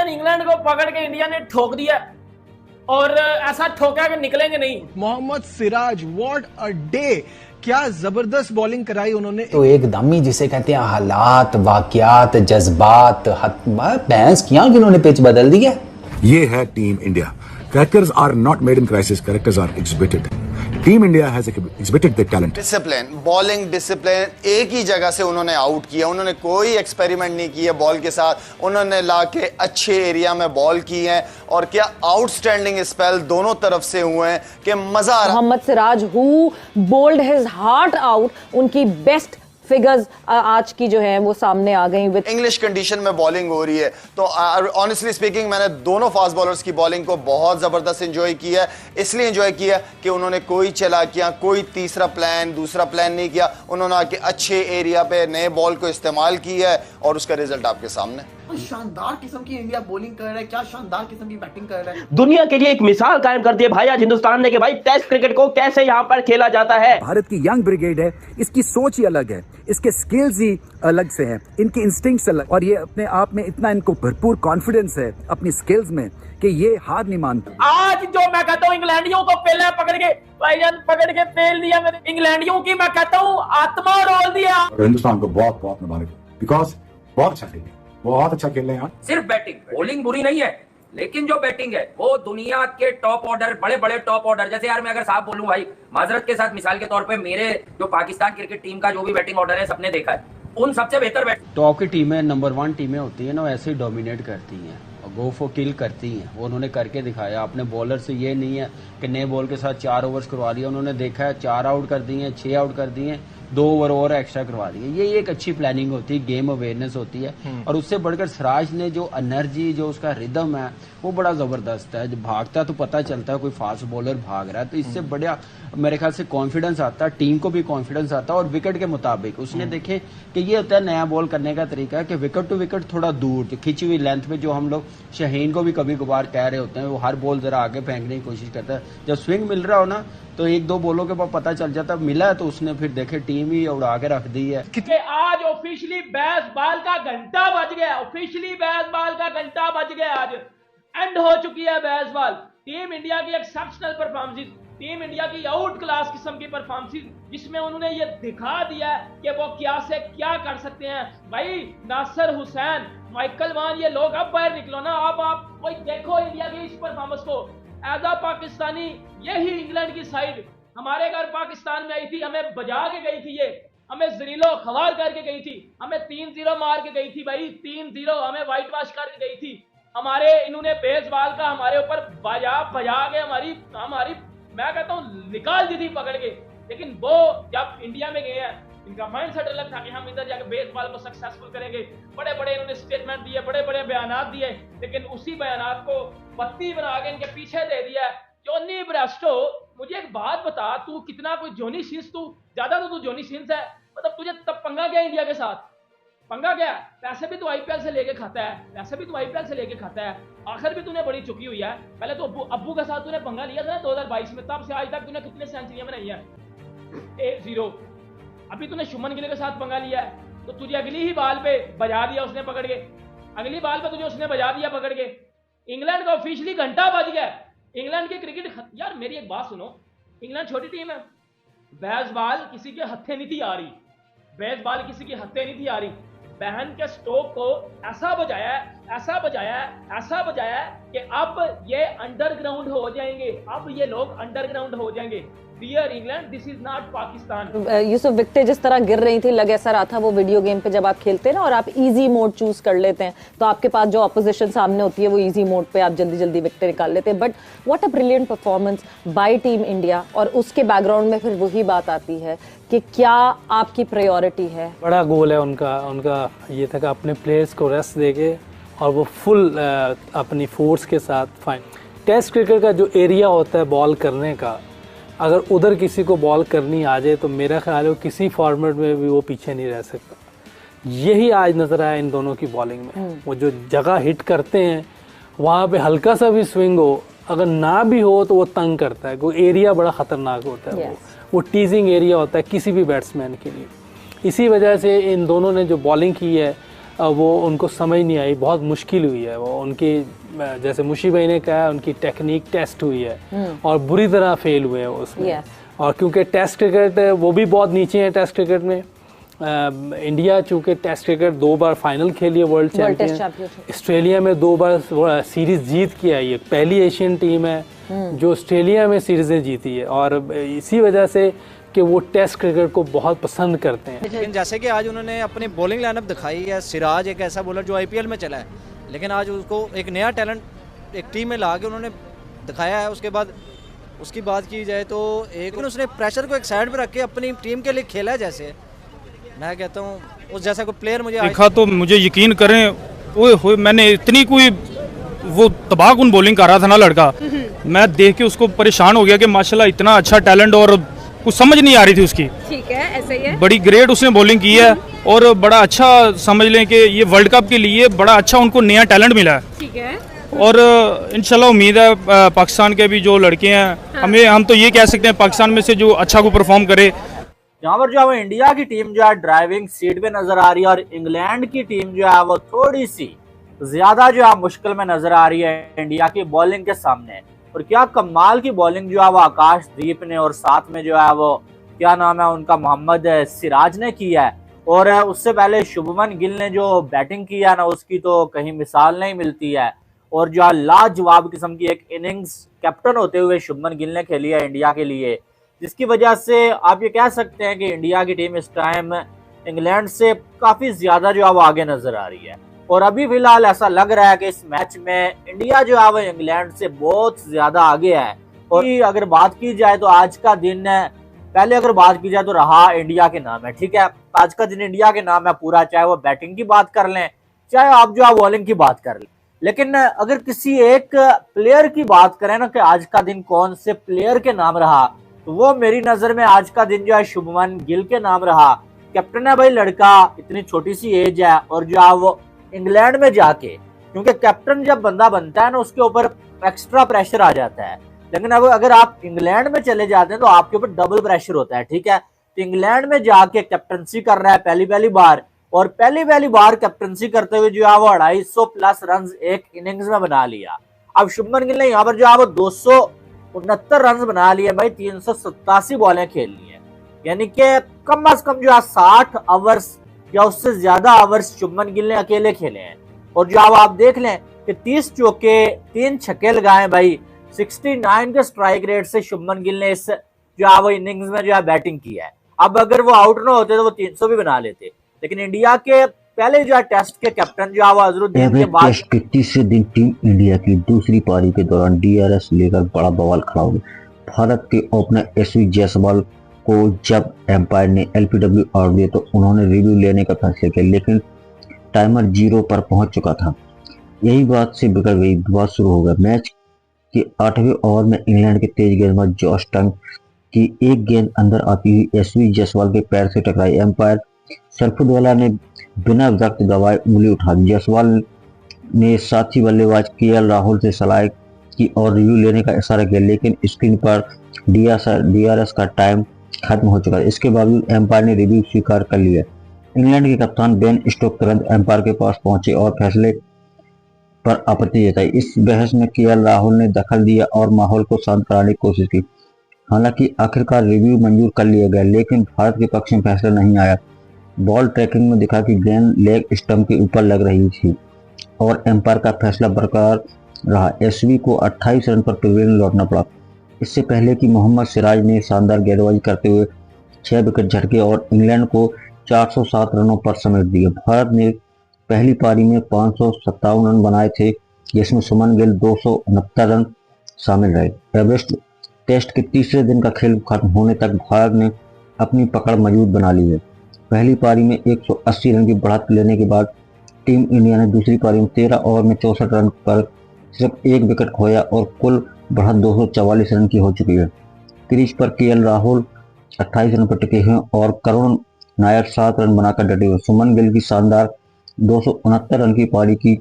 भाईजान इंग्लैंड को पकड़ के इंडिया ने ठोक दिया और ऐसा ठोका कि निकलेंगे नहीं। Mohammed Siraj, what a day, क्या जबरदस्त बॉलिंग कराई उन्होंने। तो एकदम ही जिसे कहते हैं हालात, वाकयात, जज्बात, भैंस किया कि उन्होंने पिच बदल दिया। ये है team India. Characters are not made in crisis. Characters are exhibited. Team India has exhibited their talent. Discipline, bowling discipline, एक ही जगह से उन्होंने आउट किया, उन्होंने कोई एक्सपेरिमेंट नहीं किया बॉल के साथ, उन्होंने लाके अच्छे एरिया में बॉल की है और क्या आउटस्टैंडिंग स्पेल दोनों तरफ से हुए हैं कि मजा आ रहा। Mohammed Siraj who bowled his heart out, उनकी बेस्ट फिगर्स आज की जो है वो सामने आ गई। विद इंग्लिश कंडीशन में बॉलिंग हो रही है तो ऑनेस्टली स्पीकिंग मैंने दोनों फास्ट बॉलर्स की बॉलिंग को बहुत जबरदस्त एंजॉय किया है। इसलिए एंजॉय किया कि उन्होंने कोई चालाकियां, कोई तीसरा प्लान, दूसरा प्लान नहीं किया। उन्होंने आके अच्छे एरिया पे नए बॉल को इस्तेमाल किया है और उसका रिजल्ट आपके सामने। शानदार किस्म की इंडिया बॉलिंग कर रहा है, क्या शानदार किस्म की बैटिंग कर रहा है। दुनिया के लिए एक मिसाल कायम कर दी भाई आज हिंदुस्तान ने कि भाई टेस्ट क्रिकेट को कैसे यहाँ पर खेला जाता है। भारत की यंग ब्रिगेड है, इसकी सोच ही अलग है, इसके स्किल्स ही अलग से हैं, इनके इंस्टिंक्ट्स अलग, और ये अपने आप में इतना इनको भरपूर कॉन्फिडेंस है अपनी स्किल्स में कि ये हार नहीं मानते। आज जो मैं कहता हूँ इंग्लैंडियों को पहले पकड़ के भाईजान पकड़ के फेल दिया मेरे इंग्लैंडियों की, मैं कहता हूँ आत्मा रोल दिया। हिंदुस्तान को बहुत बहुत मुबारक, बिकॉज बहुत अच्छा खेले, बहुत अच्छा खेल रहे हैं। सिर्फ बैटिंग, बॉलिंग बुरी नहीं है, लेकिन जो बैटिंग है वो दुनिया के टॉप ऑर्डर, बड़े बड़े टॉप ऑर्डर, जैसे यार मैं अगर साफ बोलूं भाई माजरत के साथ, मिसाल के तौर पे मेरे जो पाकिस्तान क्रिकेट टीम का जो भी बैटिंग ऑर्डर है सबने देखा है, उन सबसे बेहतर टॉप की टीमें, नंबर 1 टीमें होती है ना, ऐसे ही डोमिनेट करती हैं और गो फॉर किल करती हैं। वो उन्होंने करके दिखाया। अपने बॉलर से ये नहीं है कि नए बॉल के साथ 4 ओवर्स करवा लिया, उन्होंने देखा है 4 आउट कर दिए, 6 आउट कर दिए, 2 ओवर और एक्स्ट्रा करवा दिए। ये एक अच्छी प्लानिंग होती है, गेम अवेयरनेस होती है। और उससे बढ़कर सिराज ने जो एनर्जी, जो उसका रिदम है वो बड़ा जबरदस्त है। जब भागता तो पता चलता है कोई फास्ट बॉलर भाग रहा है, तो इससे बढ़िया मेरे ख्याल से कॉन्फिडेंस आता है, टीम को भी कॉन्फिडेंस आता है। और विकेट के मुताबिक उसने देखे कि ये होता है नया बॉल करने का तरीका है कि विकेट टू विकेट थोड़ा दूर, जो खिंची हुई लेंथ में, जो हम लोग शाहीन को भी कभी कभार कह रहे होते हैं, वो हर बॉल जरा आगे फेंकने की कोशिश करता है। जब स्विंग मिल रहा हो ना तो 1-2 बॉलों के बाद पता चल जाता, मिला है तो उसने फिर देखे टीम ही उड़ा के रख दी है। कि आज ऑफिशियली बेसबॉल का घंटा बज गया, ऑफिशियली बेसबॉल का घंटा बज गया, आज एंड हो चुकी है बेसबॉल। टीम इंडिया की एक्सेप्शनल परफॉर्मेंस, टीम इंडिया की आउट क्लास किस्म की परफॉर्मेंस, जिसमें उन्होंने ये दिखा दिया कि वो क्या से क्या कर सकते हैं। भाई नासिर हुसैन, माइकल वन, ये लोग अब बाहर निकलो ना, अब आप कोई देखो इंडिया की इस परफॉर्मेंस को। एज अ पाकिस्तानी यही इंग्लैंड की साइड हमारे घर पाकिस्तान में आई थी, हमें बजा के गई थी, ये हमें जरीलो खवार करके गई थी, हमें 3-0 मार के गई थी भाई, 3-0 हमें व्हाइट वॉश करके गई थी। हमारे इन्होंने बेसबॉल का हमारे ऊपर बजा के हमारी मैं कहता हूँ निकाल दी थी पकड़ के। लेकिन वो जब इंडिया में गए हैं, इनका माइंड सेट अलग था कि हम इधर जाकर बेसबॉल को सक्सेसफुल करेंगे। बड़े बड़े इन्होंने स्टेटमेंट दिए, बड़े बड़े बयानात दिए, लेकिन उसी बयानात को पत्ती बना के इनके पीछे दे दिया। जॉनी ब्रेस्टो, मुझे एक बात बता, तू कितना कोई जॉनी सिंस, तू ज्यादा तो तू जॉनी सिंस है, मतलब तुझे तब पंगा क्या इंडिया के साथ, पंगा क्या? पैसे भी तू आईपीएल से लेके खाता है, पैसे भी तू आईपीएल से लेके खाता है, आखिर भी तूने बड़ी चुकी हुई है। पहले तो अब्बू के साथ तूने पंगा लिया था ना 2022 में, तब से आज तक तूने कितने सेंचुरियां बनाई है? 0। अभी तूने शुभमन गिल के साथ पंगा लिया है, तो तुझे अगली ही बाल पे बजा दिया उसने पकड़ के, अगली बाल पे तुझे उसने बजा दिया पकड़ के। इंग्लैंड का ऑफिशियली घंटा बज गया। इंग्लैंड की क्रिकेट, यार मेरी एक बात सुनो, इंग्लैंड छोटी टीम है, बेसबॉल किसी के हत्थे नहीं थी आ रही, बेसबॉल किसी के हत्थे नहीं थी आ रही। बहन के स्टोक को ऐसा बजाया कि अब ये अंडरग्राउंड हो जाएंगे, अब ये लोग अंडरग्राउंड हो जाएंगे। Dear England, this is not Pakistan. Yousuf, विकेटें जिस तरह गिर रही थी, लग ऐसा रहा था वो वीडियो गेम पे जब आप खेलते हैं ना और आप इजी मोड चूज कर लेते हैं, तो आपके पास जो अपोजिशन सामने होती है वो इजी मोड पे आप जल्दी जल्दी विकेटें निकाल लेते हैं। But what a brilliant performance by team India. और उसके बैकग्राउंड में फिर वही बात आती है कि क्या आपकी प्रायोरिटी है। बड़ा गोल है उनका ये था कि अपने प्लेयर्स को रेस्ट देके और वो फुल अपनी फोर्स के साथ फाइन। टेस्ट क्रिकेट का जो एरिया होता है बॉल करने का, अगर उधर किसी को बॉल करनी आ जाए तो मेरा ख्याल है किसी फॉर्मेट में भी वो पीछे नहीं रह सकता। यही आज नज़र आया इन दोनों की बॉलिंग में। वो जो जगह हिट करते हैं वहाँ पे हल्का सा भी स्विंग हो, अगर ना भी हो तो वो तंग करता है। वो एरिया बड़ा ख़तरनाक होता है। वो टीजिंग एरिया होता है किसी भी बैट्समैन के लिए। इसी वजह से इन दोनों ने जो बॉलिंग की है, वो उनको समझ नहीं आई, बहुत मुश्किल हुई है। वो उनकी जैसे मुशी भाई ने कहा उनकी टेक्निक टेस्ट हुई है और बुरी तरह फेल हुए हैं उसमें। और क्योंकि टेस्ट क्रिकेट वो भी बहुत नीचे है टेस्ट क्रिकेट में। इंडिया चूँकि टेस्ट क्रिकेट 2 बार फाइनल खेली है वर्ल्ड चैंपियन, ऑस्ट्रेलिया में 2 बार सीरीज जीत के आई है, पहली एशियन टीम है जो ऑस्ट्रेलिया में सीरीजें जीती है। और इसी वजह से कि वो टेस्ट क्रिकेट को बहुत पसंद करते हैं। लेकिन जैसे कि आज उन्होंने अपनी बॉलिंग लाइनअप दिखाई है, सिराज एक ऐसा बॉलर जो आईपीएल में चला है, लेकिन आज उसको एक नया टैलेंट एक टीम में ला के उन्होंने दिखाया है। उसके बाद उसकी बात की जाए तो एक उसने प्रेशर को एक साइड पर रख के अपनी टीम के लिए खेला है। जैसे मैं कहता हूँ उस जैसा कोई प्लेयर मुझे देखा तो मुझे यकीन करें, ओए मैंने इतनी कोई वो तबाहकुन बॉलिंग कर रहा था ना लड़का, मैं देख के उसको परेशान हो गया कि माशाल्लाह इतना अच्छा टैलेंट और कुछ समझ नहीं आ रही थी उसकी। ठीक है, ऐसा ही है। बड़ी ग्रेट उसने बॉलिंग की है और बड़ा अच्छा समझ लें कि ये वर्ल्ड कप के लिए बड़ा अच्छा उनको नया टैलेंट मिला है। ठीक है। और इंशाल्लाह उम्मीद है पाकिस्तान के भी जो लड़के हैं, हम तो ये कह सकते हैं पाकिस्तान में से जो अच्छा को परफॉर्म करे। यहाँ पर जो है इंडिया की टीम जो है ड्राइविंग सीट पे नजर आ रही है और इंग्लैंड की टीम जो है वो थोड़ी सी ज्यादा जो है मुश्किल में नजर आ रही है इंडिया की बॉलिंग के सामने। और क्या कमाल की बॉलिंग जो है वो आकाशदीप ने और साथ में जो है वो क्या नाम है उनका मोहम्मद सिराज ने की है। और उससे पहले शुभमन गिल ने जो बैटिंग की है ना उसकी तो कहीं मिसाल नहीं मिलती है। और जो लाजवाब किस्म की एक इनिंग्स कैप्टन होते हुए शुभमन गिल ने खेली है इंडिया के लिए, जिसकी वजह से आप ये कह सकते हैं कि इंडिया की टीम इस टाइम इंग्लैंड से काफी ज्यादा जो है वो आगे नजर आ रही है। और अभी फिलहाल ऐसा लग रहा है कि इस मैच में इंडिया जो है वो इंग्लैंड से बहुत ज्यादा आगे है। और अगर बात की जाए तो आज का दिन पहले अगर बात की जाए तो रहा इंडिया के नाम है। ठीक है, आज का दिन इंडिया के नाम है पूरा, चाहे वो बैटिंग की बात कर लें चाहे आप जो है बॉलिंग की बात कर लें। लेकिन अगर किसी एक प्लेयर की बात करें ना कि आज का दिन कौन से प्लेयर के नाम रहा, तो वो मेरी नजर में आज का दिन जो है शुभमन गिल के नाम रहा। कैप्टन है भाई लड़का, इतनी छोटी सी एज है और जो है वो इंग्लैंड में जाके, क्योंकि कैप्टन जब बंदा बनता है ना उसके ऊपर एक्स्ट्रा प्रेशर आ जाता है, लेकिन अब अगर आप इंग्लैंड में चले जाते हैं तो आपके ऊपर डबल प्रेशर होता है। ठीक है, तो इंग्लैंड में जाके कैप्टनसी कर रहा है पहली बार, और पहली बार कैप्टनसी करते हुए जो है वो 250 प्लस रन एक इनिंग्स में बना लिया। अब शुभमन गिल ने यहाँ पर जो है वो 269 रन बना लिए भाई, 387 बॉलें खेल ली है, यानी कि कम अज कम जो है 60 ओवर्स या उससे ज्यादा ओवर्स शुभमन गिल ने अकेले खेले हैं। और जो आप देख लें कि 30 चौके 3 छक्के लगाए भाई, 69 के स्ट्राइक रेट से शुभमन गिल ने इस जो है वो इनिंग्स में जो है बैटिंग की है। अब अगर वो आउट ना होते तो वो 300 भी बना लेते, लेकिन इंडिया के पहले जो है टेस्ट के कैप्टन जो है वो अजरुद्दीन के बाद टेस्ट के तीसरे दिन टीम इंडिया की दूसरी पारी के दौरान डीआरएस लेकर बड़ा बवाल खड़ा हो गया। भारत के ओपनर एसवी जायसवाल को जब एम्पायर ने एलपीडब्ल्यू आउट दिया तो उन्होंने रिव्यू लेने का फैसला किया, लेकिन टाइमर 0 पर पहुंच चुका था। यही बात से बिगड़ गई, विवाद शुरू हो गया। मैच के 8वें ओवर में इंग्लैंड के तेज गेंदबाज जॉश टंग की एक गेंद अंदर आती हुई एसवी जायसवाल के पैर से टकराई। एम्पायर सरफुद्दौला ने बिना वक्त गवाए उंगली उठा दी। जायसवाल ने साथी बल्लेबाज केएल राहुल से सलाह की और रिव्यू लेने का इशारा किया, लेकिन स्क्रीन पर डीआरएस का टाइम खत्म हो चुका है। इसके बावजूद एम्पायर ने रिव्यू स्वीकार कर लिया। इंग्लैंड के कप्तान बेन स्टोक्स तुरंत एम्पायर के पास पहुंचे और फैसले पर आपत्ति जताई। इस बहस में केएल राहुल ने दखल दिया और माहौल को शांत कराने की कोशिश की। हालांकि आखिरकार रिव्यू मंजूर कर लिया गया, लेकिन भारत के पक्ष में फैसला नहीं आया। बॉल ट्रैकिंग में दिखा कि गेंद लेग स्टंप के ऊपर लग रही थी और एम्पायर का फैसला बरकरार रहा। एसवी को 28 रन पर पवेलियन लौटना पड़ा। इससे पहले कि मोहम्मद सिराज ने शानदार गेंदबाजी करते हुए 6 विकेट झटके और इंग्लैंड को 407 रनों पर समेट दिया। भारत ने पहली पारी में 557 रन बनाए थे, जिसमें सुमन गिल 269 रन शामिल रहे। एवरेस्ट टेस्ट के तीसरे दिन का खेल खत्म होने तक भारत ने अपनी पकड़ मजबूत बना ली है। पहली पारी में 180 रन की बढ़त लेने के बाद टीम इंडिया ने दूसरी पारी में 13 ओवर में 64 रन पर सिर्फ 1 विकेट खोया और कुल बढ़त 244 रन की हो चुकी है। क्रीज पर केएल राहुल 28 रन पर टिके हैं और करुण नायर 7 रन बनाकर डटे हुए। सुमन गिल की शानदार 269 रन की पारी की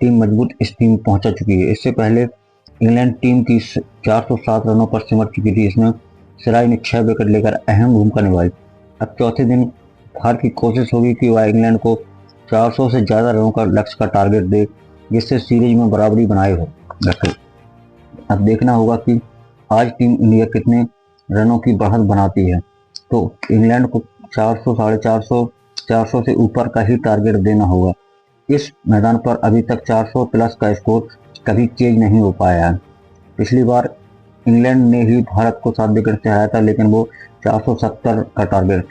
टीम मजबूत स्थिति में पहुंचा चुकी है। इससे पहले इंग्लैंड टीम की 407 रनों पर सिमट चुकी थी। इसमें सिराज ने 6 विकेट लेकर अहम भूमिका निभाई। अब चौथे दिन भारत की कोशिश होगी कि वह इंग्लैंड को 400 से ज़्यादा रनों का लक्ष्य का टारगेट दे, जिससे सीरीज में बराबरी बनाए हो रखे। अब देखना होगा कि आज टीम इंडिया कितने रनों की बढ़त बनाती है। तो इंग्लैंड को 400, 450, 400 से ऊपर का ही टारगेट देना होगा। इस मैदान पर अभी तक 400 प्लस का स्कोर कभी चेंज नहीं हो पाया है। पिछली बार इंग्लैंड ने ही भारत को 7 विकेट से हराया था, लेकिन वो 470 का टारगेट